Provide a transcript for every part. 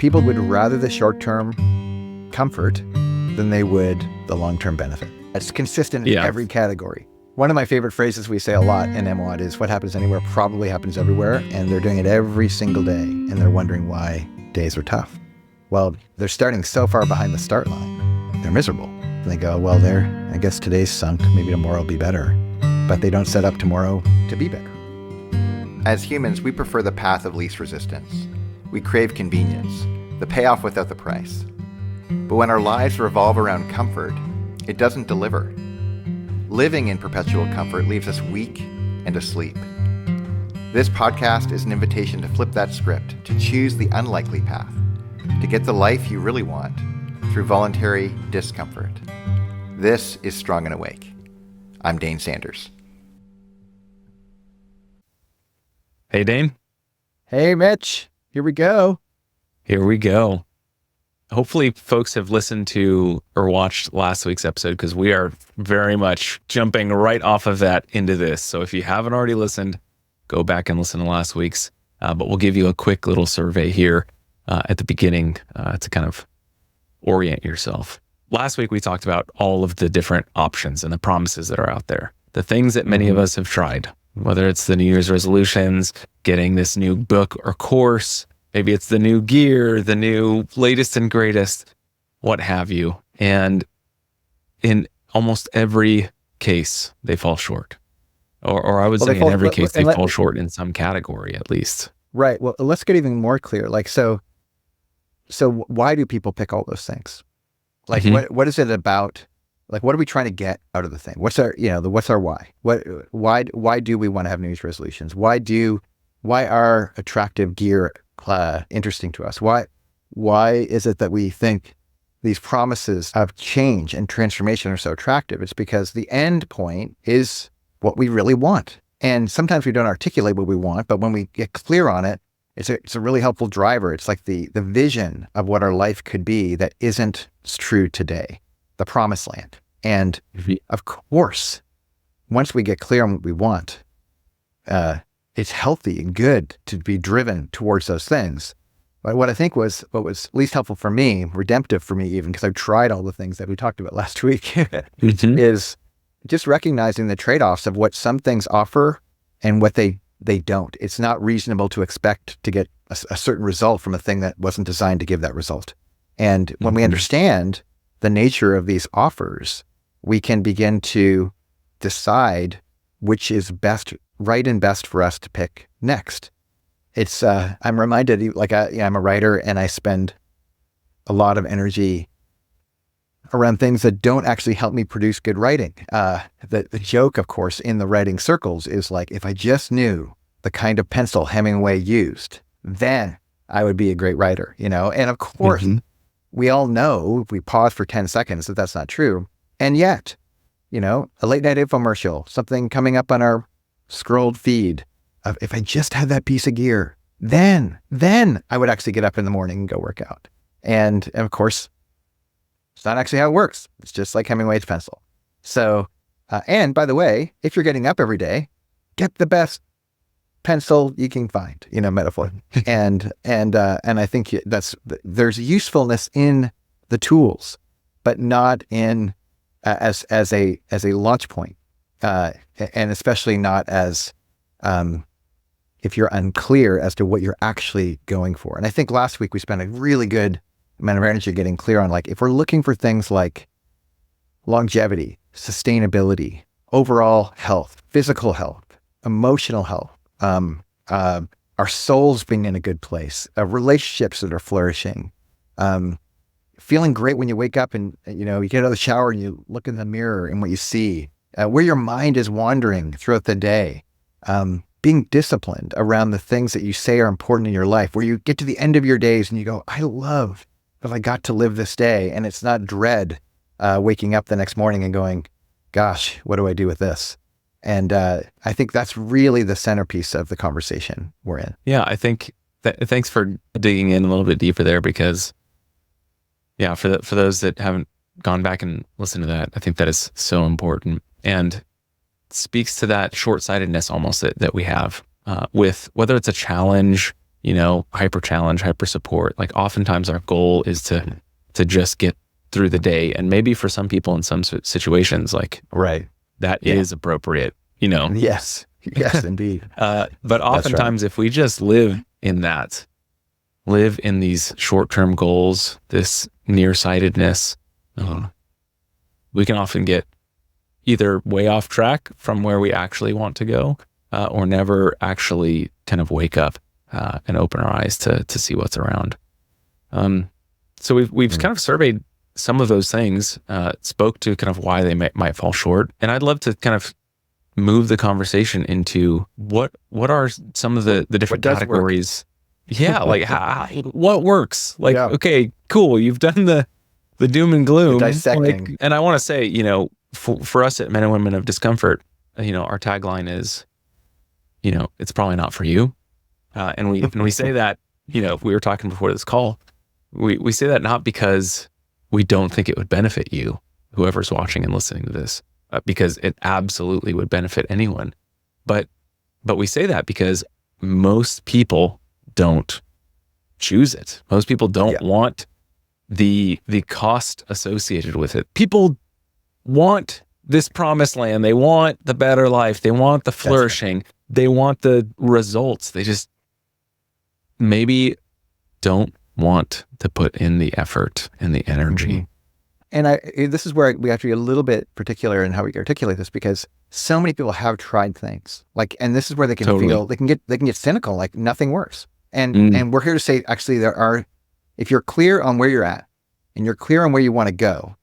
people would rather the short-term comfort than they would the long-term benefit. It's consistent in every category. One of my favorite phrases we say a lot in MWOD is, what happens anywhere probably happens everywhere, and they're doing it every single day, and they're wondering why days are tough. Well, they're starting so far behind the start line, they're miserable. And they go, well, I guess today's sunk, maybe tomorrow will be better. But they don't set up tomorrow to be better. As humans, we prefer the path of least resistance. We crave convenience, the payoff without the price. But when our lives revolve around comfort, it doesn't deliver. Living in perpetual comfort leaves us weak and asleep. This podcast is an invitation to flip that script, to choose the unlikely path, to get the life you really want through voluntary discomfort. This is Strong and Awake. I'm Dane Sanders. Hey, Dane. Hey, Mitch. Here we go. Here we go. Hopefully folks have listened to or watched last week's episode, because we are very much jumping right off of that into this. So if you haven't already listened, go back and listen to last week's. But we'll give you a quick little survey here at the beginning to kind of orient yourself. Last week, we talked about all of the different options and the promises that are out there. The things that many of us have tried, whether it's the New Year's resolutions, getting this new book or course, maybe it's the new gear, the new latest and greatest, what have you. And in almost every case, they fall short. Or I would say in every case, they fall short in some category at least. Right. Well, let's get even more clear. So why do people pick all those things? Like, what is it about? Like, what are we trying to get out of the thing? What's our why? Why do we want to have New Year's resolutions? Why are attractive gear interesting to us? Why is it that we think these promises of change and transformation are so attractive? It's because the end point is what we really want. And sometimes we don't articulate what we want, but when we get clear on it, it's a really helpful driver. It's like the vision of what our life could be that isn't true today, the promised land. And of course, once we get clear on what we want, it's healthy and good to be driven towards those things. But what was least helpful for me, redemptive for me even, because I've tried all the things that we talked about last week, is just recognizing the trade-offs of what some things offer and what they don't. It's not reasonable to expect to get a certain result from a thing that wasn't designed to give that result. And when we understand the nature of these offers, we can begin to decide which is right and best for us to pick next. It's, I'm reminded, I'm a writer and I spend a lot of energy around things that don't actually help me produce good writing. The joke, of course, in the writing circles is like, if I just knew the kind of pencil Hemingway used, then I would be a great writer, And of course, we all know, if we pause for 10 seconds, that that's not true. And yet, a late night infomercial, something coming up on our scrolled feed of, if I just had that piece of gear, then I would actually get up in the morning and go work out. And of course, it's not actually how it works. It's just like Hemingway's pencil. So, and by the way, if you're getting up every day, get the best pencil you can find, metaphor. and I think there's usefulness in the tools, but not in as a launch point, and especially not as if you're unclear as to what you're actually going for. And I think last week we spent a really good amount of energy getting clear on, like, if we're looking for things like longevity, sustainability, overall health, physical health, emotional health, our souls being in a good place, relationships that are flourishing, feeling great when you wake up and, you get out of the shower and you look in the mirror and what you see, where your mind is wandering throughout the day, being disciplined around the things that you say are important in your life, where you get to the end of your days and you go, I love that I got to live this day. And it's not dread waking up the next morning and going, gosh, what do I do with this? And I think that's really the centerpiece of the conversation we're in. Yeah, I think thanks for digging in a little bit deeper there, because for those that haven't gone back and listened to that, I think that is so important, and speaks to that short-sightedness almost that we have with whether it's a challenge hyper challenge, hyper support. Like oftentimes our goal is to just get through the day. And maybe for some people in some situations, like that is appropriate, Yes. Yes, indeed. But oftentimes if we just live in these short-term goals, this nearsightedness, we can often get either way off track from where we actually want to go, or never actually kind of wake up and open our eyes to see what's around. So we've kind of surveyed some of those things, spoke to kind of why they might fall short. And I'd love to kind of move the conversation into what are some of the different categories. Yeah, like what works? Like, okay, cool. You've done the doom and gloom. Dissecting. And I want to say, for us at Men and Women of Discomfort, our tagline is, it's probably not for you. And we say that, we were talking before this call, we say that not because we don't think it would benefit you, whoever's watching and listening to this, because it absolutely would benefit anyone. But we say that because most people don't choose it. Most people don't want the cost associated with it. People want this promised land. They want the better life. They want the flourishing. They want the results. They just maybe don't want to put in the effort and the energy. And this is where we have to be a little bit particular in how we articulate this, because so many people have tried things and this is where they can feel, they can get cynical, like nothing works. And we're here to say, actually, if you're clear on where you're at and you're clear on where you want to go,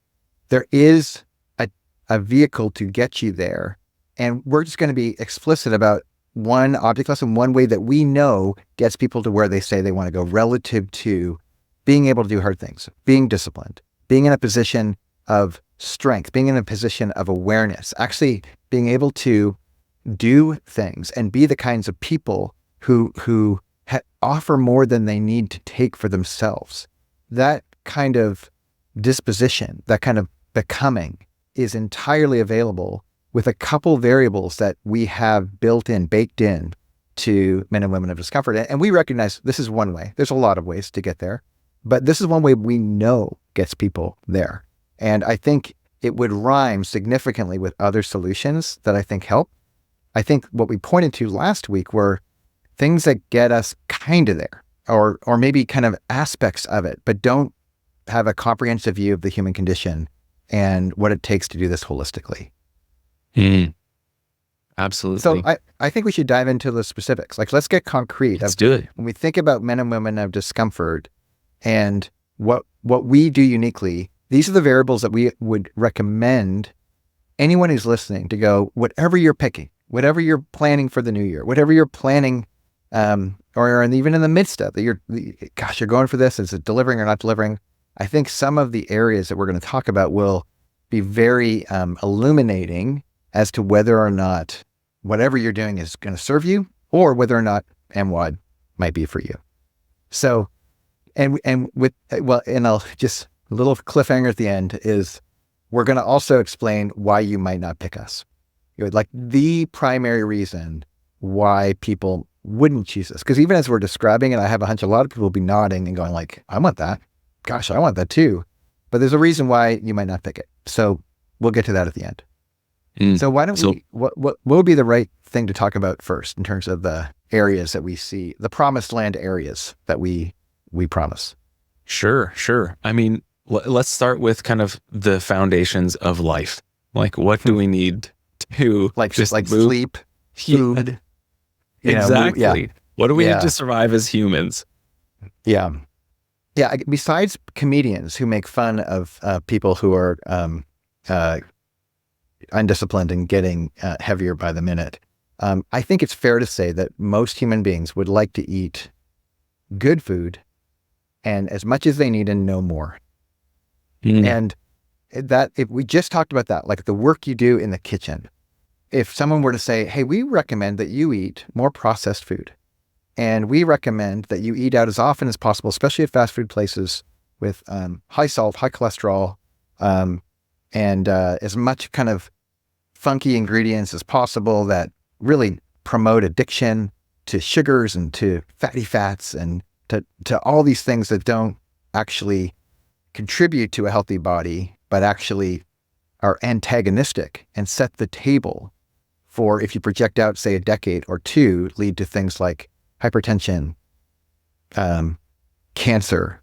there is a vehicle to get you there. And we're just going to be explicit about one object lesson, one way that we know gets people to where they say they want to go relative to being able to do hard things, being disciplined, being in a position of strength, being in a position of awareness, actually being able to do things and be the kinds of people who offer more than they need to take for themselves. That kind of disposition, that kind of becoming is entirely available with a couple variables that we have baked in to Men and Women of Discomfort. And we recognize this is one way. There's a lot of ways to get there, but this is one way we know gets people there. And I think it would rhyme significantly with other solutions that I think help. I think what we pointed to last week were things that get us kind of there, or maybe kind of aspects of it, but don't have a comprehensive view of the human condition and what it takes to do this holistically. Absolutely. So I think we should dive into the specifics. Like, let's get concrete. Let's do it. When we think about Men and Women of Discomfort and what we do uniquely, these are the variables that we would recommend anyone who's listening to go, whatever you're picking, whatever you're planning for the new year, whatever you're planning, or even in the midst of it, you're going for this. Is it delivering or not delivering? I think some of the areas that we're going to talk about will be very illuminating as to whether or not whatever you're doing is going to serve you, or whether or not MWOD might be for you. So, and I'll just a little cliffhanger at the end is we're going to also explain why you might not pick us. Like the primary reason why people wouldn't choose us. Because even as we're describing it, I have a hunch a lot of people will be nodding and going like, I want that. Gosh, I want that too. But there's a reason why you might not pick it. So we'll get to that at the end. So why don't what would be the right thing to talk about first in terms of the areas that we see, the promised land areas that we promise? Sure. I mean, let's start with kind of the foundations of life. Like, what do we need to just move? Sleep, food? Exactly. What do we need to survive as humans? Yeah. Besides comedians who make fun of people who are undisciplined and getting heavier by the minute, I think it's fair to say that most human beings would like to eat good food and as much as they need and no more. And that, if we just talked about that, like the work you do in the kitchen, if someone were to say, hey, we recommend that you eat more processed food, and we recommend that you eat out as often as possible, especially at fast food places with high salt, high cholesterol, and as much kind of funky ingredients as possible that really promote addiction to sugars and to fatty fats and to all these things that don't actually contribute to a healthy body, but actually are antagonistic and set the table for, if you project out, say, a decade or two, lead to things like hypertension, cancer,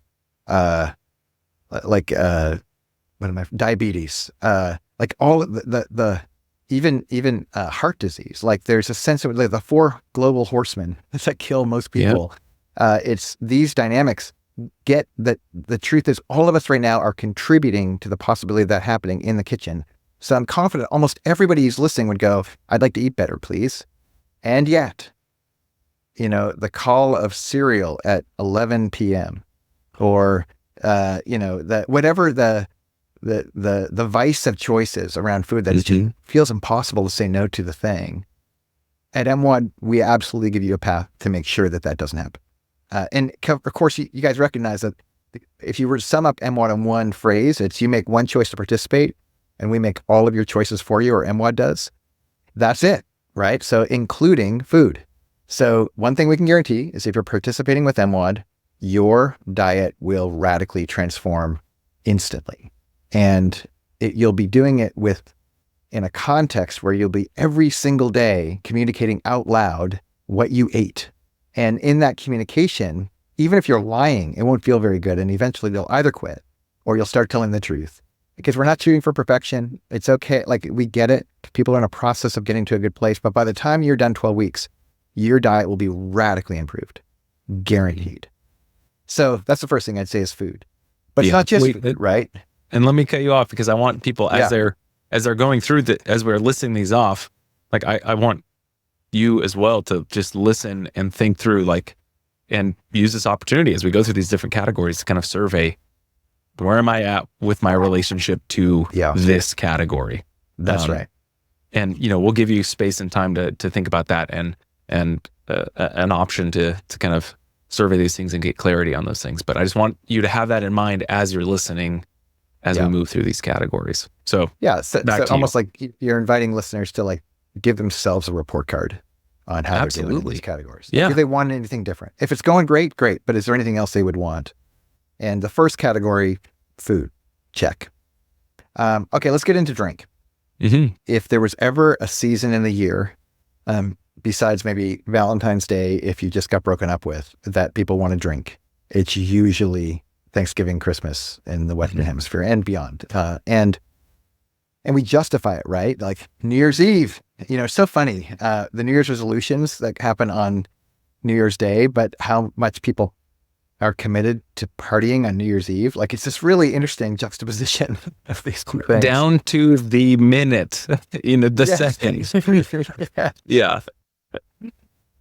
diabetes, like all of the even heart disease. Like there's a sense of the 4 global horsemen that kill most people. It's these dynamics. Get that the truth is all of us right now are contributing to the possibility of that happening in the kitchen. So I'm confident almost everybody who's listening would go, I'd like to eat better, please. And yet, the call of cereal at 11 p.m. or, whatever the vice of choices around food that just feels impossible to say no to the thing. At MWOD, we absolutely give you a path to make sure that doesn't happen. And of course, you guys recognize that if you were to sum up MWOD in one phrase, it's you make one choice to participate and we make all of your choices for you, or MWOD does. That's it, right? So including food. So one thing we can guarantee is if you're participating with MWOD, your diet will radically transform instantly. And you'll be doing it in a context where you'll be every single day communicating out loud what you ate. And in that communication, even if you're lying, it won't feel very good. And eventually they'll either quit or you'll start telling the truth, because we're not shooting for perfection. It's okay. Like, we get it. People are in a process of getting to a good place. But by the time you're done 12 weeks, your diet will be radically improved, guaranteed. So that's the first thing I'd say is food. But it's not just food, right? And let me cut you off, because I want people as they're going through as we're listing these off, like I want you as well to just listen and think through, and use this opportunity as we go through these different categories to kind of survey, where am I at with my relationship to this category? That's right. And, we'll give you space and time to think about that and an option to kind of survey these things and get clarity on those things. But I just want you to have that in mind as you're listening, as we move through these categories. So so almost like you're inviting listeners to give themselves a report card on how they're doing in these categories. Yeah. Do they want anything different? If it's going great, great. But is there anything else they would want? And the first category, food, check. Okay, let's get into drink. Mm-hmm. If there was ever a season in the year, besides maybe Valentine's Day, if you just got broken up with, that people want to drink, it's usually Thanksgiving, Christmas in the Western Hemisphere and beyond. And we justify it, right? Like New Year's Eve, it's so funny. The New Year's resolutions that happen on New Year's Day, but how much people are committed to partying on New Year's Eve. Like, it's this really interesting juxtaposition of these two things. Down to the minute, the second. Yeah.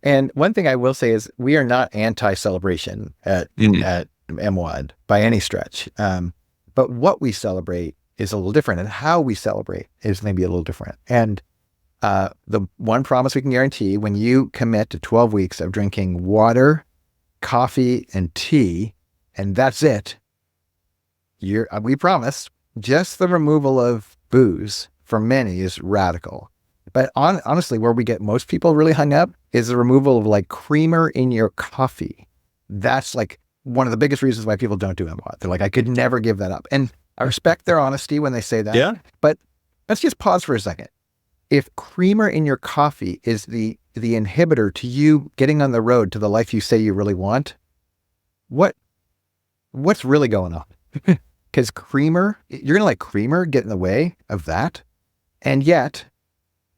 And one thing I will say is we are not anti-celebration at MWOD by any stretch. But what we celebrate is a little different, and how we celebrate is maybe a little different. And the one promise we can guarantee, when you commit to 12 weeks of drinking water, coffee, and tea, and that's it, we promise, just the removal of booze for many is radical. But honestly, where we get most people really hung up is the removal of creamer in your coffee. That's one of the biggest reasons why people don't do MWOD. They're like, I could never give that up. And I respect their honesty when they say that. Yeah. But let's just pause for a second. If creamer in your coffee is the inhibitor to you getting on the road to the life you say you really want, what's really going on? Because creamer, you're going to let creamer get in the way of that. And yet,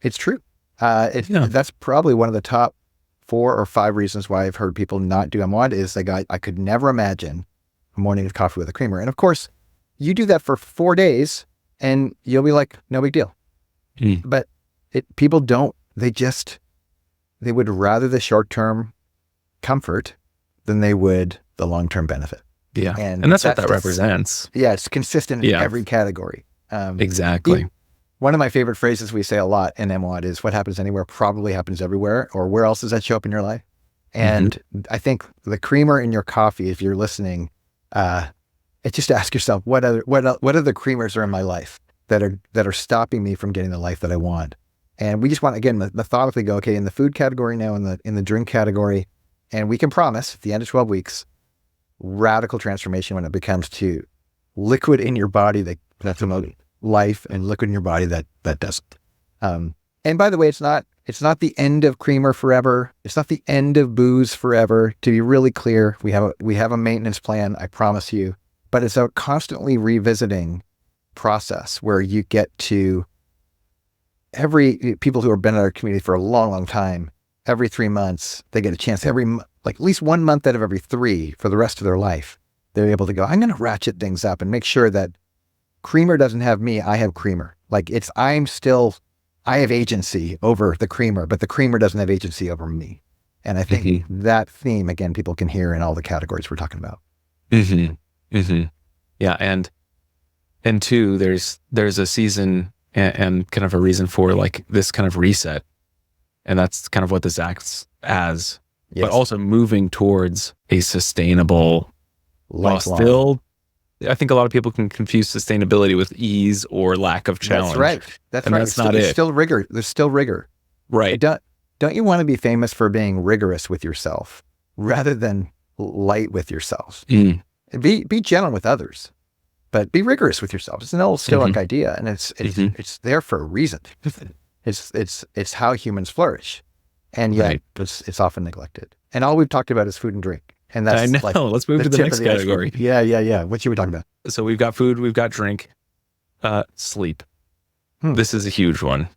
it's true. That's probably one of the top 4 or 5 reasons why I've heard people not do MWOD is I could never imagine a morning of coffee with a creamer. And of course, you do that for 4 days and you'll be like, no big deal. But people don't, they would rather the short-term comfort than they would the long-term benefit. Yeah. And that's what that represents. Yeah. It's consistent in every category. Exactly. One of my favorite phrases we say a lot in MWOD is what happens anywhere probably happens everywhere, or where else does that show up in your life? And I think the creamer in your coffee, if you're listening, it's just ask yourself, what other creamers are in my life that are stopping me from getting the life that I want? And we just want, again, methodically go, okay, in the food category now, in the drink category, and we can promise at the end of 12 weeks, radical transformation when it becomes to liquid in your body that's about life, and liquid in your body that doesn't. And by the way, it's not the end of creamer forever. It's not the end of booze forever. To be really clear, we have a maintenance plan, I promise you, but it's a constantly revisiting process where you get to people who have been in our community for a long, long time, every 3 months, they get a chance at least 1 month out of every 3 for the rest of their life. They're able to go, I'm going to ratchet things up and make sure that creamer doesn't have me. I have creamer. Like I have agency over the creamer, but the creamer doesn't have agency over me. And I think that theme, again, people can hear in all the categories we're talking about. Yeah. And two, there's a season and kind of a reason for like this kind of reset. And that's kind of what this acts as, but also moving towards a sustainable, filled. I think a lot of people can confuse sustainability with ease or lack of challenge. That's right. That's right. That's not it. There's still rigor. There's still rigor. Right. Don't you want to be famous for being rigorous with yourself rather than light with yourself? Be gentle with others, but be rigorous with yourself. It's an old Stoic idea, and it's there for a reason. It's how humans flourish, and yet it's often neglected. And all we've talked about is food and drink. And that's, I know. Like, let's move to the next category. Yeah. What should we talk about? So we've got food, we've got drink, sleep. This is a huge one.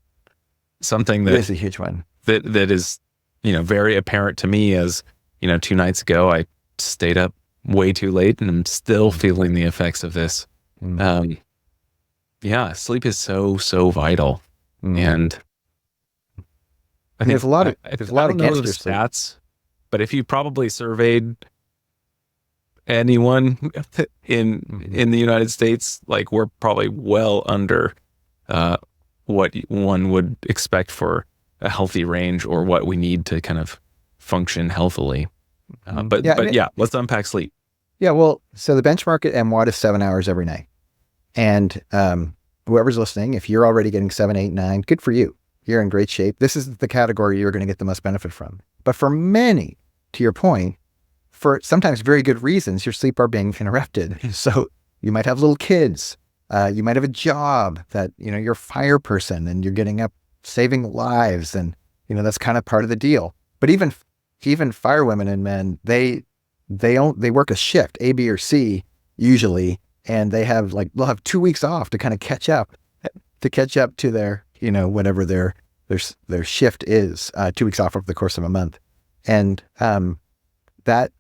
Something that is a huge one. That is, very apparent to me as, 2 nights ago, I stayed up way too late and I'm still feeling the effects of this. Sleep is so vital. And I think there's a lot of against the stats, but if you probably surveyed anyone in the United States, like we're probably well under what one would expect for a healthy range or what we need to kind of function healthily. But let's unpack sleep. Yeah, well, so the benchmark at MWOD is 7 hours every night. And whoever's listening, if you're already getting 7, 8, 9, good for you. You're in great shape. This is the category you're going to get the most benefit from. But for many, to your point, for sometimes very good reasons, your sleep are being interrupted. So you might have little kids. You might have a job that, you're a fire person and you're getting up saving lives. And, that's kind of part of the deal. But even firewomen and men, they work a shift, A, B, or C usually. And they'll have 2 weeks off to kind of catch up to their, whatever their shift is, 2 weeks off over the course of a month. And that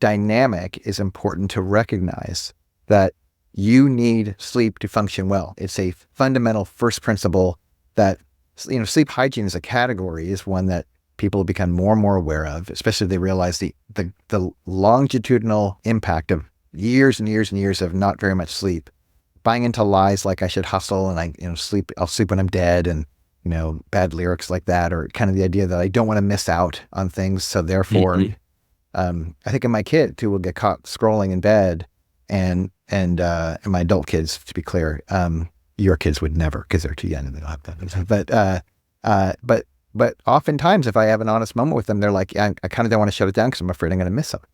dynamic is important to recognize, that you need sleep to function well. It's a fundamental first principle that, sleep hygiene as a category is one that people become more and more aware of, especially if they realize the longitudinal impact of years and years and years of not very much sleep, buying into lies like I should hustle and I'll sleep when I'm dead, and, bad lyrics like that, or kind of the idea that I don't want to miss out on things. So therefore, I think of my kid who will get caught scrolling in bed, and my adult kids, to be clear, your kids would never, because they're too young and they don't have that. But oftentimes if I have an honest moment with them, they're like, I kind of don't want to shut it down because I'm afraid I'm going to miss something.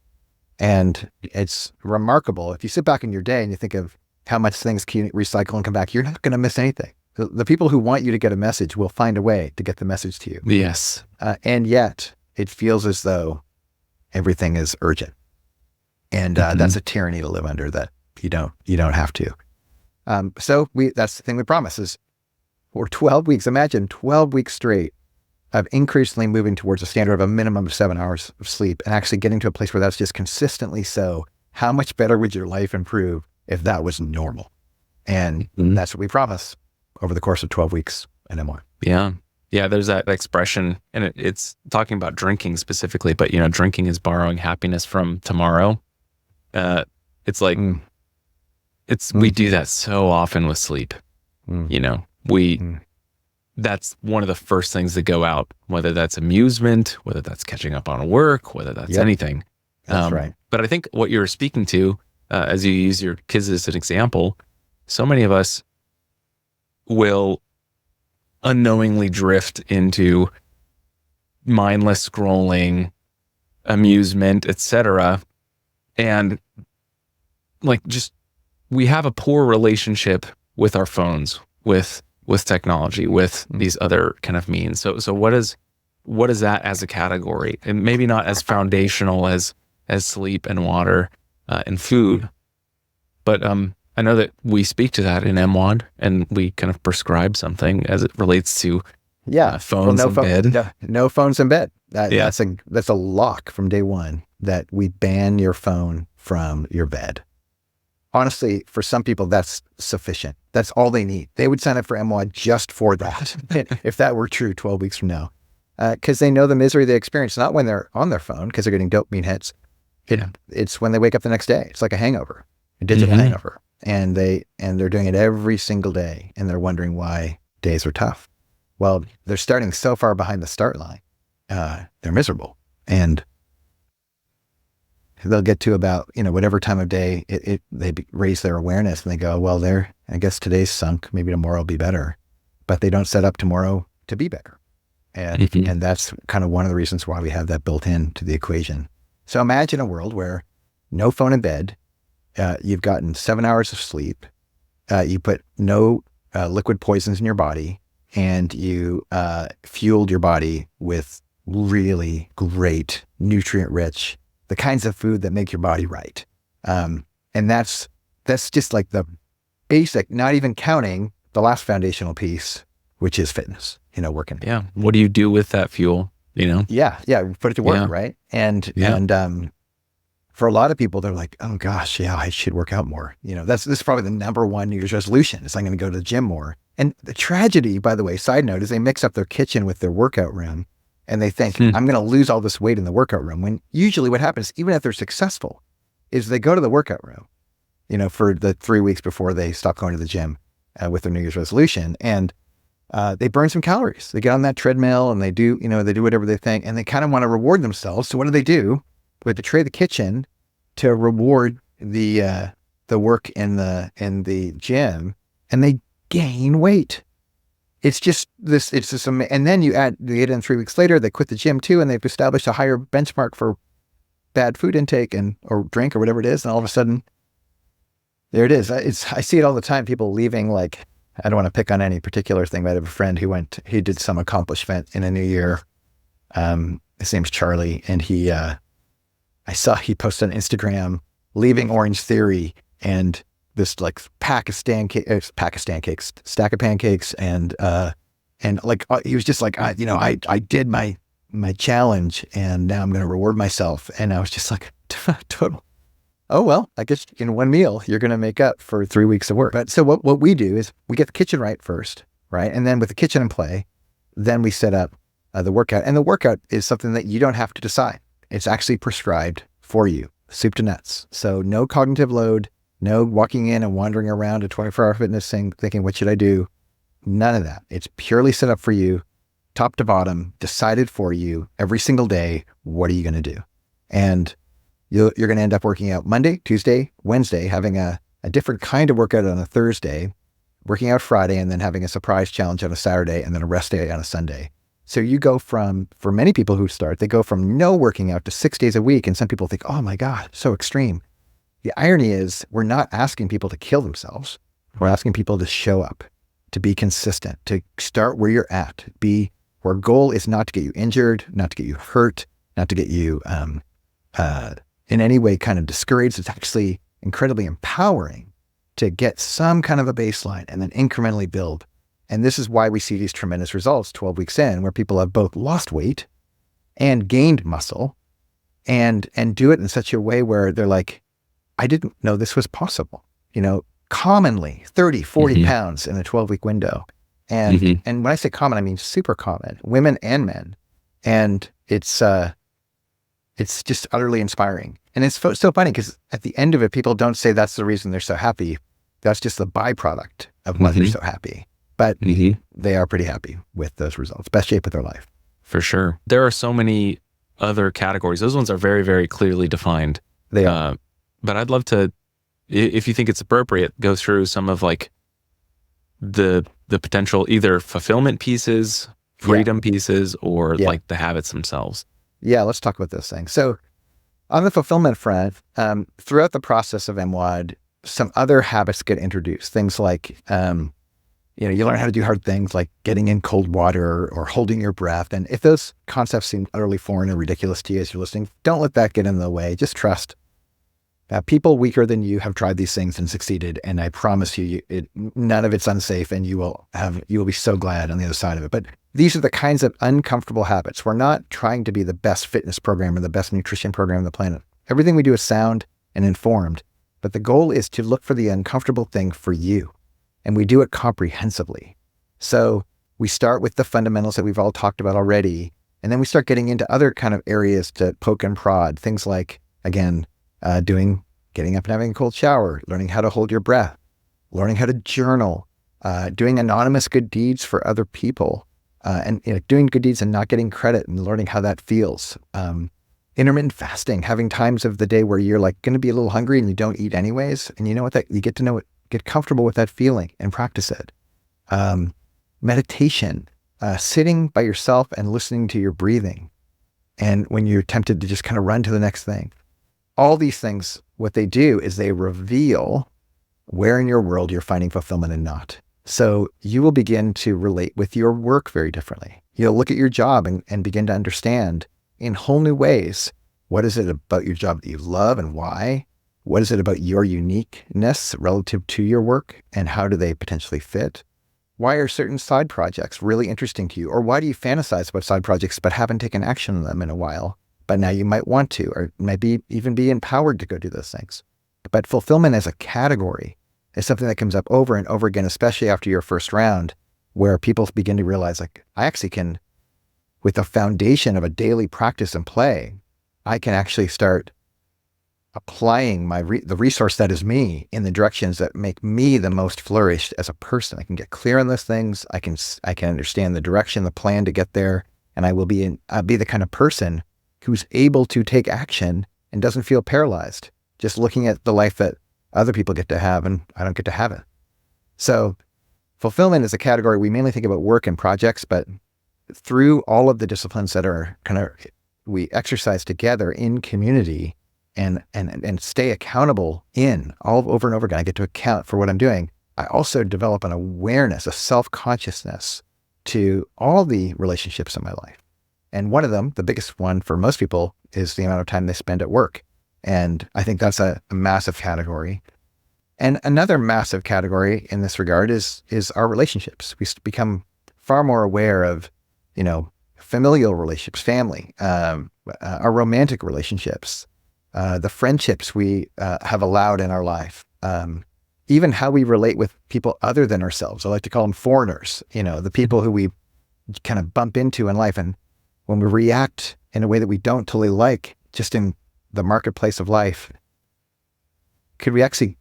And it's remarkable. If you sit back in your day and you think of how much things can recycle and come back, you're not going to miss anything. The people who want you to get a message will find a way to get the message to you. Yes. And yet it feels as though everything is urgent. And that's a tyranny to live under, that you don't have to. So that's the thing we promise is, for 12 weeks, imagine 12 weeks straight of increasingly moving towards a standard of a minimum of 7 hours of sleep, and actually getting to a place where that's just consistently so. How much better would your life improve if that was normal? And that's what we promise over the course of 12 weeks and more. Yeah. Yeah. There's that expression, and it's talking about drinking specifically, but drinking is borrowing happiness from tomorrow. It's like, we do that so often with sleep. That's one of the first things that go out, whether that's amusement, whether that's catching up on work, whether that's anything. That's right. But I think what you're speaking to, as you use your kids as an example, so many of us will unknowingly drift into mindless scrolling, amusement, etc. And like, just, we have a poor relationship with our phones, with technology, with these other kind of means. So what is that as a category? And maybe not as foundational as sleep and water and food, but I know that we speak to that in MWOD, and we kind of prescribe something as it relates to phones in bed. No phones in bed. That's a lock from day one, that we ban your phone from your bed. Honestly, for some people, that's sufficient. That's all they need. They would sign up for MWOD just for that, if that were true 12 weeks from now. Because they know the misery they experience, not when they're on their phone, because they're getting dopamine hits. It's when they wake up the next day. It's like a hangover, a digital hangover. And they're doing it every single day, and they're wondering why days are tough. Well, they're starting so far behind the start line. They're miserable. And they'll get to about, whatever time of day they raise their awareness, and they go, well, I guess today's sunk, maybe tomorrow will be better. But they don't set up tomorrow to be better. And that's kind of one of the reasons why we have that built into the equation. So imagine a world where no phone in bed, you've gotten 7 hours of sleep, you put no liquid poisons in your body, and you fueled your body with really great, nutrient-rich, the kinds of food that make your body right. And that's just like the basic, not even counting the last foundational piece, which is fitness, working. Yeah. What do you do with that fuel, Yeah. Put it to work, right? And for a lot of people, they're like, oh gosh, yeah, I should work out more. This is probably the number one New Year's resolution, is I'm going to go to the gym more. And the tragedy, by the way, side note, is they mix up their kitchen with their workout room, and they think, I'm going to lose all this weight in the workout room. When usually what happens, even if they're successful, is they go to the workout room, for the 3 weeks before they stop going to the gym with their New Year's resolution. And they burn some calories. They get on that treadmill, and they do whatever they think, and they kind of want to reward themselves. So what do? They betray the kitchen to reward the work in the gym, and they gain weight. It's just this. And then they get in 3 weeks later, they quit the gym too, and they've established a higher benchmark for bad food intake or drink or whatever it is, and all of a sudden, there it is. I see it all the time. People leaving, like, I don't want to pick on any particular thing, but I have a friend who did some accomplishment in a new year. His name's Charlie, and I saw he posted on Instagram leaving Orange Theory, and this like stack of pancakes, and like he was just like, I did my challenge, and now I'm going to reward myself. And I was just like, total. Oh, well, I guess in one meal, you're going to make up for 3 weeks of work. But so what we do is we get the kitchen right first, right? And then with the kitchen in play, then we set up the workout. And the workout is something that you don't have to decide. It's actually prescribed for you, soup to nuts. So no cognitive load, no walking in and wandering around a 24-hour fitness thing, thinking, what should I do? None of that. It's purely set up for you, top to bottom, decided for you every single day. What are you going to do? And you're going to end up working out Monday, Tuesday, Wednesday, having a different kind of workout on a Thursday, working out Friday, and then having a surprise challenge on a Saturday, and then a rest day on a Sunday. So you go from, for many people who start, they go from no working out to 6 days a week. And some people think, oh my God, so extreme. The irony is we're not asking people to kill themselves. We're asking people to show up, to be consistent, to start where you're at, our goal is not to get you injured, not to get you hurt, not to get you in any way kind of discouraged. It's actually incredibly empowering to get some kind of a baseline and then incrementally build. And this is why we see these tremendous results 12 weeks in, where people have both lost weight and gained muscle, and do it in such a way where they're like, I didn't know this was possible. Commonly 30, 40 pounds in a 12-week window. And and when I say common, I mean super common, women and men. And it's just utterly inspiring. And it's so funny because at the end of it, people don't say that's the reason they're so happy. That's just the byproduct of why they're so happy. But they are pretty happy with those results. Best shape of their life. For sure. There are so many other categories. Those ones are very, very clearly defined. They are. But I'd love to, if you think it's appropriate, go through some of like the the potential either fulfillment pieces, freedom pieces, or Yeah. like the habits themselves? Yeah, let's talk about those things. So on the fulfillment front, throughout the process of MWOD, some other habits get introduced. Things like, you learn how to do hard things like getting in cold water or holding your breath. And if those concepts seem utterly foreign or ridiculous to you as you're listening, don't let that get in the way. Just trust. People weaker than you have tried these things and succeeded. And I promise you, none of it's unsafe, and you will be so glad on the other side of it. But these are the kinds of uncomfortable habits. We're not trying to be the best fitness program or the best nutrition program on the planet. Everything we do is sound and informed, but the goal is to look for the uncomfortable thing for you. And we do it comprehensively. So we start with the fundamentals that we've all talked about already. And then we start getting into other kind of areas to poke and prod. Things like, again, getting up and having a cold shower, learning how to hold your breath, learning how to journal, doing anonymous good deeds for other people, and doing good deeds and not getting credit and learning how that feels. Intermittent fasting, having times of the day where you're like going to be a little hungry and you don't eat anyways. And you know what, that you get to know it, get comfortable with that feeling and practice it. Meditation, sitting by yourself and listening to your breathing. And when you're tempted to just kind of run to the next thing, all these things, what they do is they reveal where in your world you're finding fulfillment and not. So you will begin to relate with your work very differently. You'll look at your job and begin to understand in whole new ways, what is it about your job that you love and why? What is it about your uniqueness relative to your work, and how do they potentially fit? Why are certain side projects really interesting to you? Or why do you fantasize about side projects but haven't taken action on them in a while? But now you might want to, or maybe even be empowered to go do those things. But fulfillment as a category is something that comes up over and over again, especially after your first round, where people begin to realize, like, I actually can, with the foundation of a daily practice and play, I can actually start applying the resource that is me in the directions that make me the most flourished as a person. I can get clear on those things. I can understand the direction, the plan to get there, and I'll be the kind of person who's able to take action and doesn't feel paralyzed, just looking at the life that other people get to have and I don't get to have it. So fulfillment is a category we mainly think about work and projects, but through all of the disciplines that are we exercise together in community and stay accountable over and over again. I get to account for what I'm doing. I also develop an awareness, a self-consciousness to all the relationships in my life. And one of them, the biggest one for most people, is the amount of time they spend at work. And I think that's a massive category. And another massive category in this regard is our relationships. We become far more aware of, familial relationships, family, our romantic relationships, the friendships we have allowed in our life, even how we relate with people other than ourselves. I like to call them foreigners, the people who we kind of bump into in life. And when we react in a way that we don't totally like, just in the marketplace of life, could we actually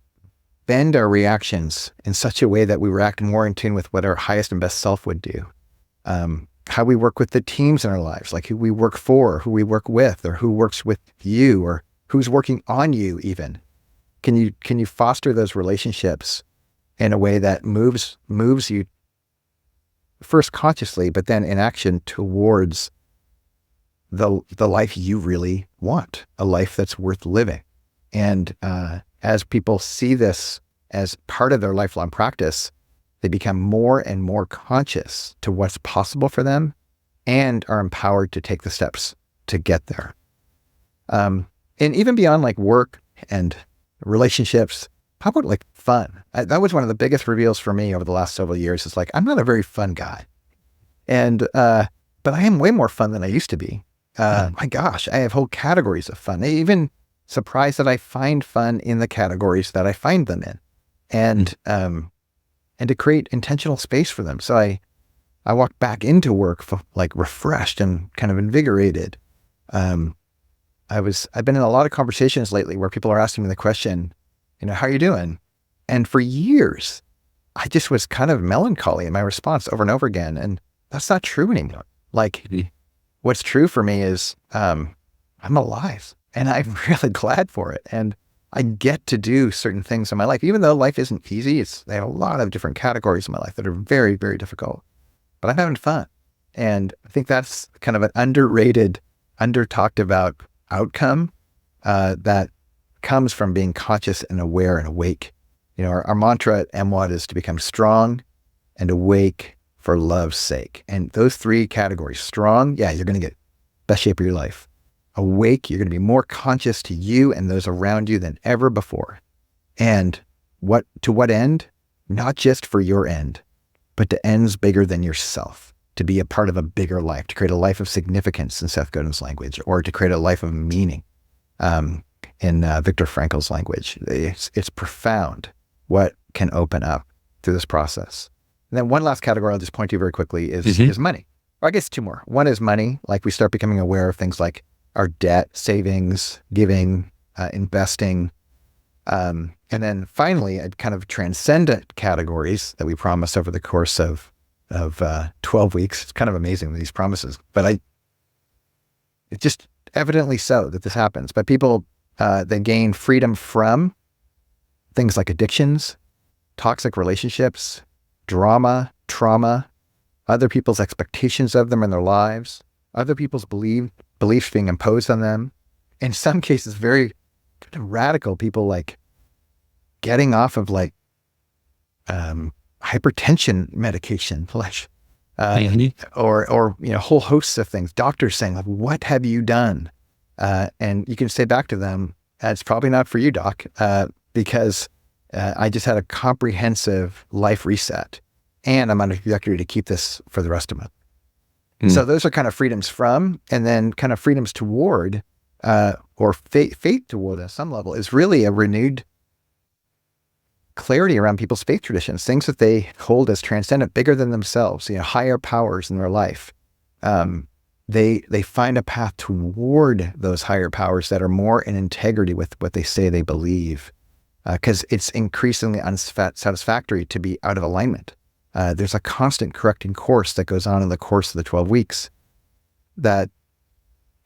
bend our reactions in such a way that we react more in tune with what our highest and best self would do? How we work with the teams in our lives, like who we work for, who we work with, or who works with you, or who's working on you even. Can you foster those relationships in a way that moves you first consciously, but then in action towards the life you really want, a life that's worth living? And as people see this as part of their lifelong practice, they become more and more conscious to what's possible for them and are empowered to take the steps to get there. And even beyond like work and relationships, how about like fun? That was one of the biggest reveals for me over the last several years. It's like, I'm not a very fun guy. And, but I am way more fun than I used to be. My gosh, I have whole categories of fun. I even surprised that I find fun in the categories that I find them in, and to create intentional space for them. So I walked back into work like refreshed and kind of invigorated. I've been in a lot of conversations lately where people are asking me the question, how are you doing? And for years, I just was kind of melancholy in my response over and over again. And that's not true anymore. Like, what's true for me is I'm alive, and I'm really glad for it. And I get to do certain things in my life, even though life isn't easy. They have a lot of different categories in my life that are very, very difficult, but I'm having fun. And I think that's kind of an underrated, under talked about outcome that comes from being conscious and aware and awake. Our mantra at MWOD is to become strong and awake for love's sake. And those three categories: strong, yeah, you're going to get best shape of your life. Awake, you're going to be more conscious to you and those around you than ever before. And to what end? Not just for your end, but to ends bigger than yourself, to be a part of a bigger life, to create a life of significance in Seth Godin's language, or to create a life of meaning in Viktor Frankl's language. It's profound what can open up through this process. And then one last category I'll just point to very quickly is money. Or I guess two more. One is money. Like we start becoming aware of things like our debt, savings, giving, investing. And then finally, a kind of transcendent categories that we promise over the course of 12 weeks. It's kind of amazing, these promises, but it's just evidently so that this happens. But people, they gain freedom from things like addictions, toxic relationships, drama, trauma, other people's expectations of them in their lives, other people's beliefs being imposed on them. In some cases, very kind of radical people, like getting off of hypertension medication, or whole hosts of things. Doctors saying, like, what have you done? And you can say back to them, it's probably not for you, doc, because I just had a comprehensive life reset, and I'm on a trajectory to keep this for the rest of my life. So those are kind of freedoms from, and then kind of freedoms toward, or faith toward at some level, is really a renewed clarity around people's faith traditions, things that they hold as transcendent, bigger than themselves, higher powers in their life. They find a path toward those higher powers that are more in integrity with what they say they believe, because it's increasingly unsatisfactory to be out of alignment. There's a constant correcting course that goes on in the course of the 12 weeks that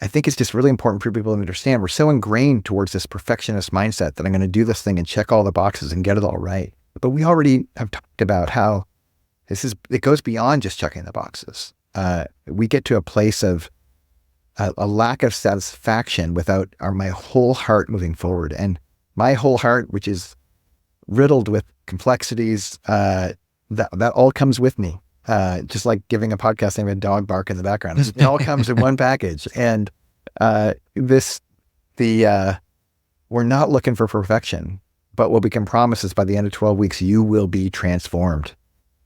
I think is just really important for people to understand. We're so ingrained towards this perfectionist mindset that I'm going to do this thing and check all the boxes and get it all right. But we already have talked about how it goes beyond just checking the boxes. We get to a place of a lack of satisfaction without my whole heart moving forward. And my whole heart, which is riddled with complexities, that all comes with me. Just like giving a podcast name a dog bark in the background. It all comes in one package. And we're not looking for perfection, but what we can promise is by the end of 12 weeks, you will be transformed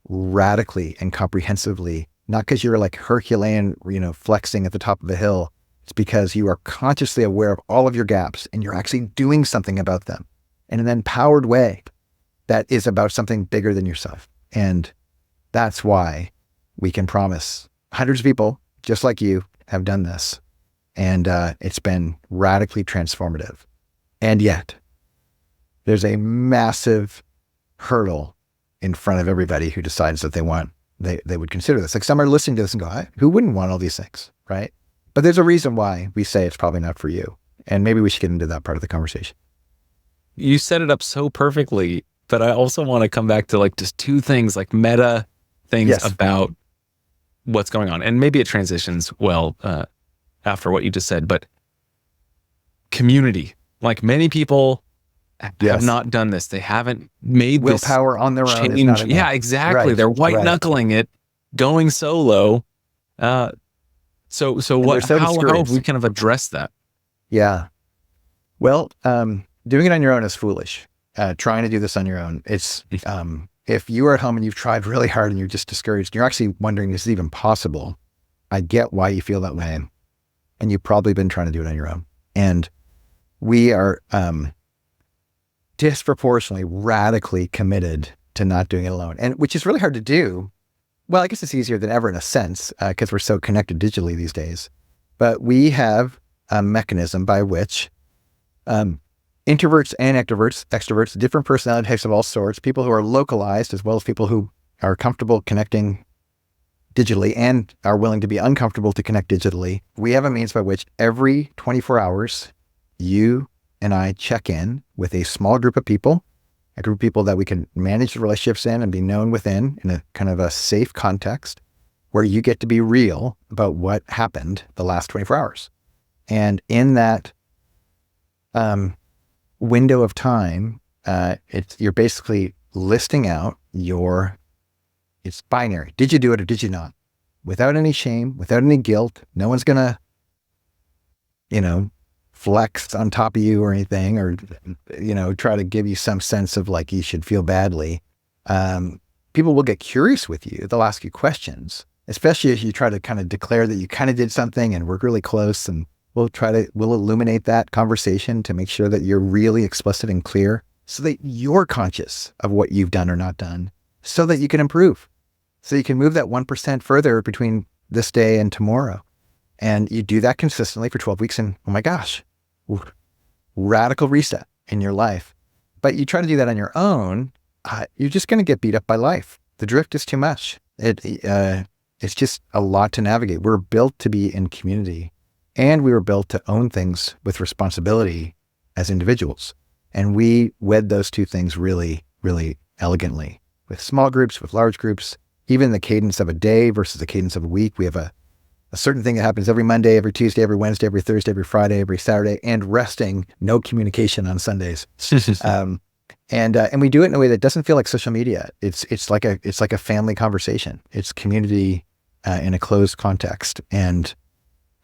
radically and comprehensively, not because you're like Herculean, flexing at the top of the hill. It's because you are consciously aware of all of your gaps and you're actually doing something about them in an empowered way that is about something bigger than yourself. And that's why we can promise hundreds of people just like you have done this. And it's been radically transformative. And yet, there's a massive hurdle in front of everybody who decides that they would consider this. Like some are listening to this and go, who wouldn't want all these things, right? But there's a reason why we say it's probably not for you. And maybe we should get into that part of the conversation. You set it up so perfectly, but I also want to come back to like just two things, like meta things about what's going on. And maybe it transitions well after what you just said, but community. Like many people have not done this. They haven't made willpower on their own. Is not enough. Yeah, exactly. Right. They're white knuckling it, going solo. So what? How have we kind of addressed that? Yeah. Well, doing it on your own is foolish. Trying to do this on your own, it's if you are at home and you've tried really hard and you're just discouraged, you're actually wondering, is this even possible? I get why you feel that way, and you've probably been trying to do it on your own. And we are disproportionately, radically committed to not doing it alone, and which is really hard to do. Well, I guess it's easier than ever in a sense, because we're so connected digitally these days. But we have a mechanism by which introverts and extroverts, different personality types of all sorts, people who are localized as well as people who are comfortable connecting digitally and are willing to be uncomfortable to connect digitally. We have a means by which every 24 hours, you and I check in with a small group of people, a group of people that we can manage the relationships in and be known within in a kind of a safe context where you get to be real about what happened the last 24 hours. And in that window of time, you're basically listing out it's binary. Did you do it or did you not? Without any shame, without any guilt. No one's going to, flex on top of you or anything, or, try to give you some sense of like you should feel badly. People will get curious with you. They'll ask you questions, especially if you try to kind of declare that you kind of did something and we're really close, and we'll illuminate that conversation to make sure that you're really explicit and clear so that you're conscious of what you've done or not done so that you can improve. So you can move that 1% further between this day and tomorrow. And you do that consistently for 12 weeks and, oh my gosh, radical reset in your life. But you try to do that on your own, you're just going to get beat up by life. The drift is too much. It's just a lot to navigate. We're built to be in community, and we were built to own things with responsibility as individuals. And we wed those two things really, really elegantly with small groups, with large groups, even the cadence of a day versus the cadence of a week. We have a certain thing that happens every Monday, every Tuesday, every Wednesday, every Thursday, every Friday, every Saturday, and resting, no communication on Sundays. And we do it in a way that doesn't feel like social media. It's like a family conversation. It's community in a closed context, and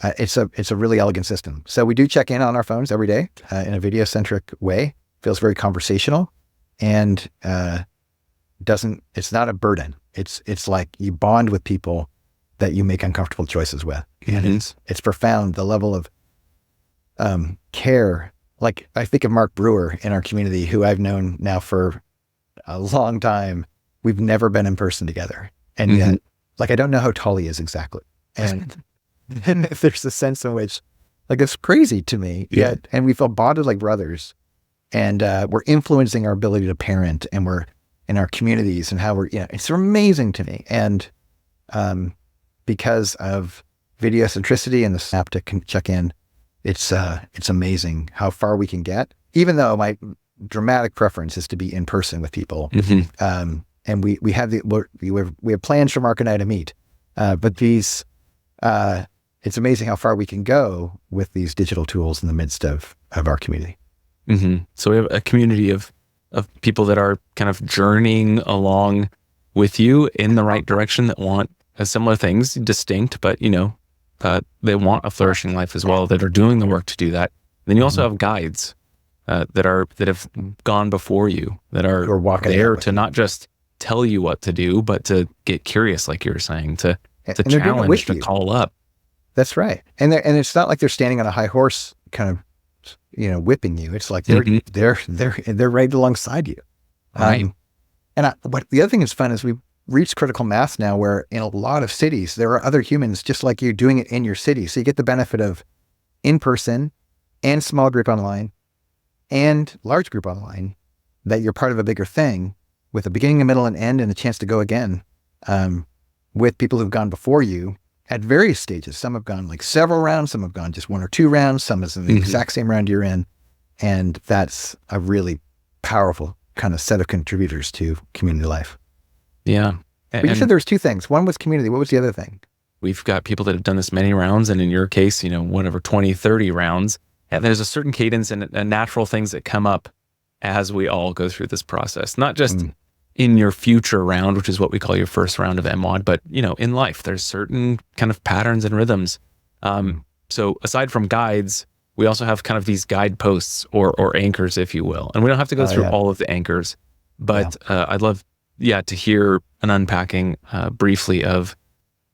it's a really elegant system. So we do check in on our phones every day in a video centric way. Feels very conversational, and it's not a burden. It's like you bond with people that you make uncomfortable choices with. And it's profound, the level of care. Like I think of Mark Brewer in our community, who I've known now for a long time. We've never been in person together. And yet, like, I don't know how tall he is exactly. And there's a sense in which, like, it's crazy to me. Yeah. And we feel bonded like brothers. And we're influencing our ability to parent, and we're in our communities and how it's amazing to me. And because of video centricity and the snap to check in, it's amazing how far we can get, even though my dramatic preference is to be in person with people. And we have plans for Mark and I to meet, but it's amazing how far we can go with these digital tools in the midst of our community. So we have a community of people that are kind of journeying along with you in the right direction, that want similar things, distinct, but they want a flourishing life as well, that are doing the work to do that. And then you also have guides that have gone before you, that are there to not just tell you what to do, but to get curious, like you were saying, to challenge, to call up. That's right. And it's not like they're standing on a high horse, kind of, whipping you. It's like they're right alongside you. Right. But the other thing that's fun is we've reached critical mass now, where in a lot of cities there are other humans just like you doing it in your city. So you get the benefit of in person and small group online and large group online, that you're part of a bigger thing with a beginning, a middle, and end, and a chance to go again with people who've gone before you at various stages. Some have gone like several rounds, some have gone just 1 or 2 rounds, some is in the exact same round you're in. And that's a really powerful kind of set of contributors to community life. Yeah. But you said there was 2 things. One was community. What was the other thing? We've got people that have done this many rounds, and in your case, whatever, 20, 30 rounds. And there's a certain cadence and natural things that come up as we all go through this process, not just in your future round, which is what we call your first round of MWOD, but in life, there's certain kind of patterns and rhythms. So aside from guides, we also have kind of these guideposts or anchors, if you will. And we don't have to go through all of the anchors, but I'd love, to hear an unpacking briefly of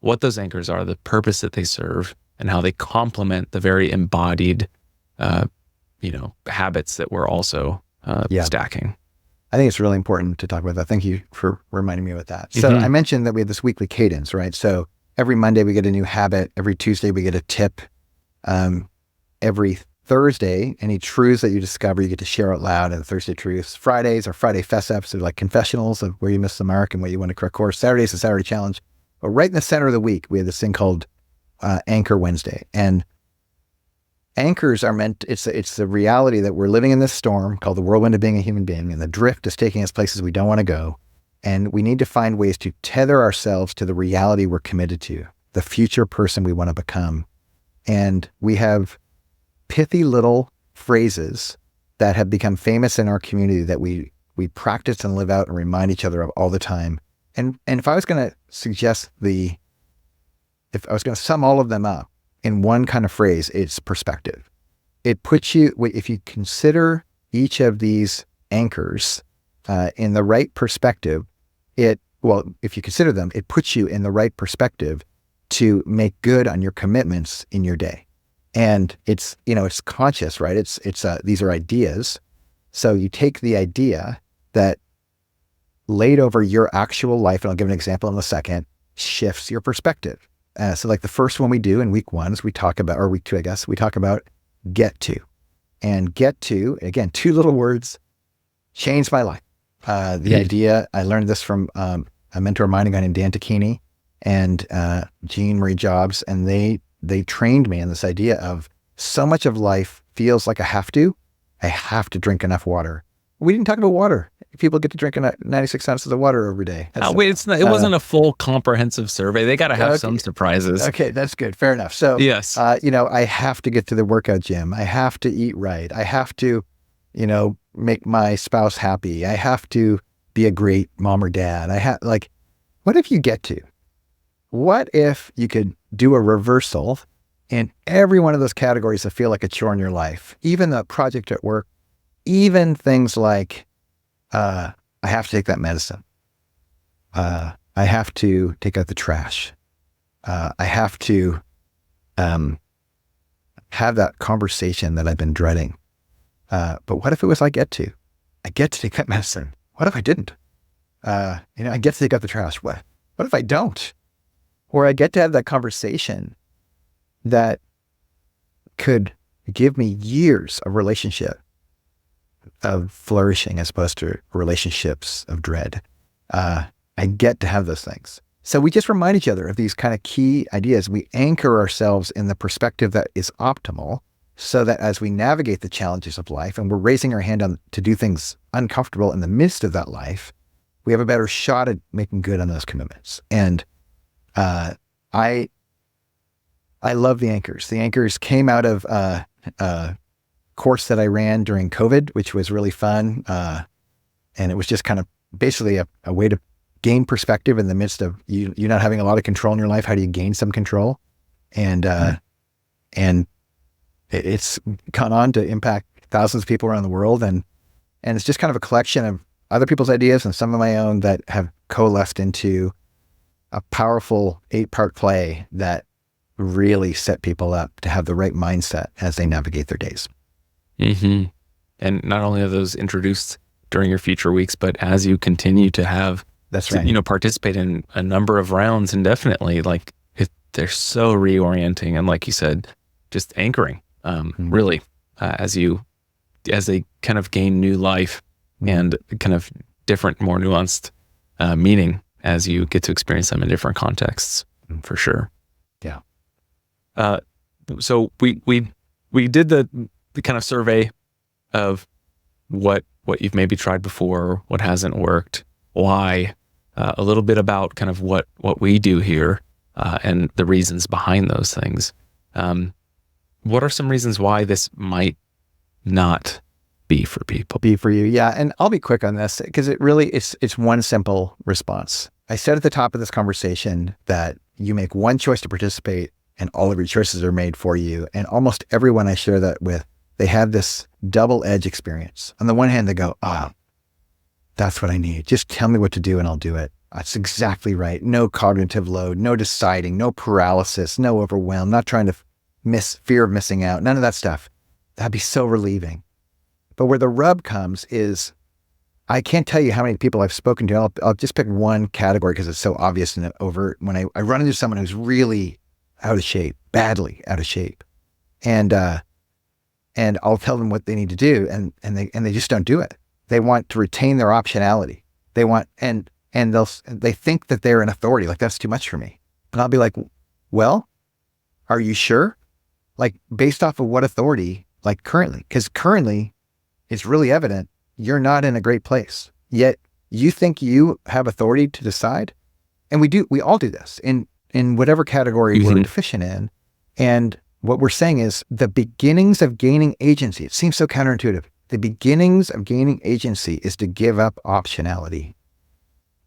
what those anchors are, the purpose that they serve, and how they complement the very embodied, habits that we're also stacking. I think it's really important to talk about that. Thank you for reminding me about that. So I mentioned that we have this weekly cadence, right? So every Monday we get a new habit. Every Tuesday we get a tip. Every Thursday, any truths that you discover, you get to share out loud in the Thursday truths. Fridays are Friday fess ups, so like confessionals of where you missed the mark and what you want to correct course. Saturdays is a Saturday challenge. But right in the center of the week, we have this thing called Anchor Wednesday. And anchors are meant, it's the reality that we're living in this storm called the whirlwind of being a human being, and the drift is taking us places we don't want to go. And we need to find ways to tether ourselves to the reality we're committed to, the future person we want to become. And we have pithy little phrases that have become famous in our community that we practice and live out and remind each other of all the time. And if I was going to if I was going to sum all of them up in one kind of phrase, it's perspective. It puts you, if you consider each of these anchors in the right perspective, if you consider them, it puts you in the right perspective to make good on your commitments in your day. And it's conscious, right? These are ideas. So you take the idea that laid over your actual life, and I'll give an example in a second, shifts your perspective. So like the first one we do in week 1 is week 2, I guess, we talk about get to. And get to, again, 2 little words, changed my life. The idea, I learned this from a mentor of mine, a guy named Dan Tacchini and Jean Marie Jobs, and they trained me in this idea of so much of life feels like I have to drink enough water. We didn't talk about water. People get to drink 96 ounces of water every day. It wasn't a full comprehensive survey. They got to have some surprises. Okay, that's good. Fair enough. So, yes, I have to get to the workout gym. I have to eat right. I have to, make my spouse happy. I have to be a great mom or dad. What if you get to? What if you could do a reversal in every one of those categories that feel like a chore in your life, even the project at work, even things like, I have to take that medicine. I have to take out the trash. I have to have that conversation that I've been dreading. But what if it was I get to take that medicine? What if I didn't? I get to take out the trash. What if I don't? Or I get to have that conversation that could give me years of relationship of flourishing as opposed to relationships of dread. I get to have those things. So we just remind each other of these kind of key ideas. We anchor ourselves in the perspective that is optimal so that as we navigate the challenges of life and we're raising our hand to do things uncomfortable in the midst of that life, we have a better shot at making good on those commitments. And I love the anchors. The anchors came out of a course that I ran during COVID, which was really fun. And it was just kind of basically a way to gain perspective in the midst of you not having a lot of control in your life. How do you gain some control? And it's gone on to impact thousands of people around the world. And it's just kind of a collection of other people's ideas and some of my own that have coalesced into a powerful 8-part play that really set people up to have the right mindset as they navigate their days. Mm-hmm. And not only are those introduced during your future weeks, but as you continue to have, participate in a number of rounds indefinitely, they're so reorienting. And like you said, just anchoring, really, as they kind of gain new life and kind of different, more nuanced meaning as you get to experience them in different contexts, for sure. Yeah. So we did the kind of survey of what you've maybe tried before, what hasn't worked, why, a little bit about kind of what we do here, and the reasons behind those things. What are some reasons why this might not be for people? Be for you. Yeah. And I'll be quick on this because it's one simple response. I said at the top of this conversation that you make one choice to participate and all of your choices are made for you. And almost everyone I share that with, they have this double-edged experience. On the one hand, they go, that's what I need. Just tell me what to do and I'll do it. That's exactly right. No cognitive load, no deciding, no paralysis, no overwhelm, not trying to fear of missing out, none of that stuff. That'd be so relieving. But where the rub comes is, I can't tell you how many people I've spoken to. I'll just pick one category because it's so obvious and overt. When I run into someone who's really out of shape, badly out of shape, and I'll tell them what they need to do, and they just don't do it. They want to retain their optionality. They want and they think that they're an authority. Like, that's too much for me. And I'll be like, well, are you sure? Like based off of what authority, like currently, because currently it's really evident you're not in a great place. Yet you think you have authority to decide. And we all do this in whatever category we're deficient in. And what we're saying is the beginnings of gaining agency, it seems so counterintuitive. The beginnings of gaining agency is to give up optionality.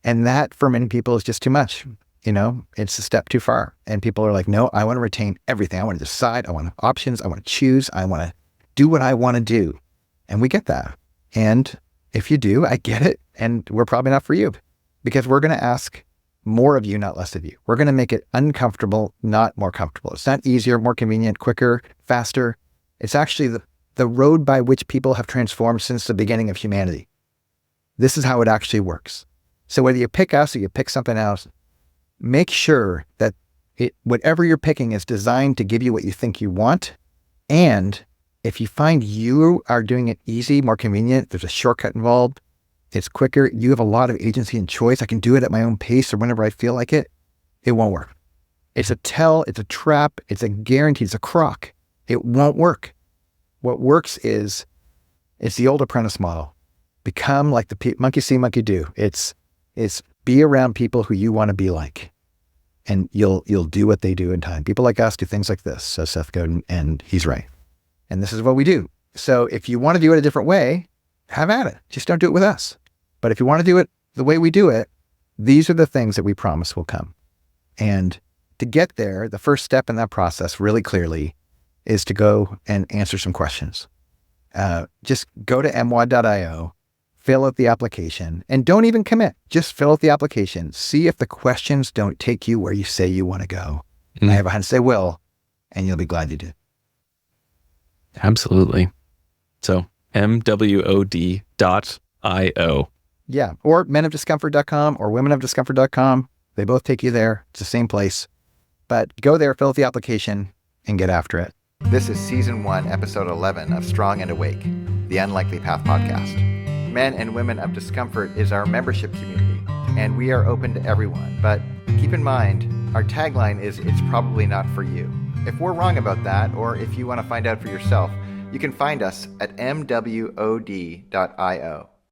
And that for many people is just too much. It's a step too far. And people are like, no, I want to retain everything. I want to decide. I want options. I want to choose. I want to do what I want to do. And we get that. And if you do, I get it. And we're probably not for you, because we're going to ask more of you, not less of you. We're going to make it uncomfortable, not more comfortable. It's not easier, more convenient, quicker, faster. It's actually the road by which people have transformed since the beginning of humanity. This is how it actually works. So whether you pick us or you pick something else, make sure that whatever you're picking is designed to give you what you think you want. And if you find you are doing it easy, more convenient, there's a shortcut involved, it's quicker, you have a lot of agency and choice, I can do it at my own pace or whenever I feel like it won't work. It's a trap, it's a guarantee, it's a crock. It won't work. What works is, it's the old apprentice model. Become like the monkey see, monkey do. It's be around people who you want to be like, and you'll do what they do in time. People like us do things like this, says Seth Godin, and he's right. And this is what we do. So if you want to do it a different way, have at it. Just don't do it with us. But if you want to do it the way we do it, these are the things that we promise will come. And to get there, the first step in that process really clearly is to go and answer some questions. Just go to MWOD.io, fill out the application, and don't even commit. Just fill out the application. See if the questions don't take you where you say you want to go. I have a hunch they will, and you'll be glad you did. Absolutely. So MWOD.io. Yeah. Or menofdiscomfort.com or womenofdiscomfort.com. They both take you there. It's the same place. But go there, fill out the application, and get after it. This is Season 1, Episode 11 of Strong and Awake, the Unlikely Path podcast. Men and Women of Discomfort is our membership community, and we are open to everyone. But keep in mind, our tagline is, it's probably not for you. If we're wrong about that, or if you want to find out for yourself, you can find us at MWOD.io.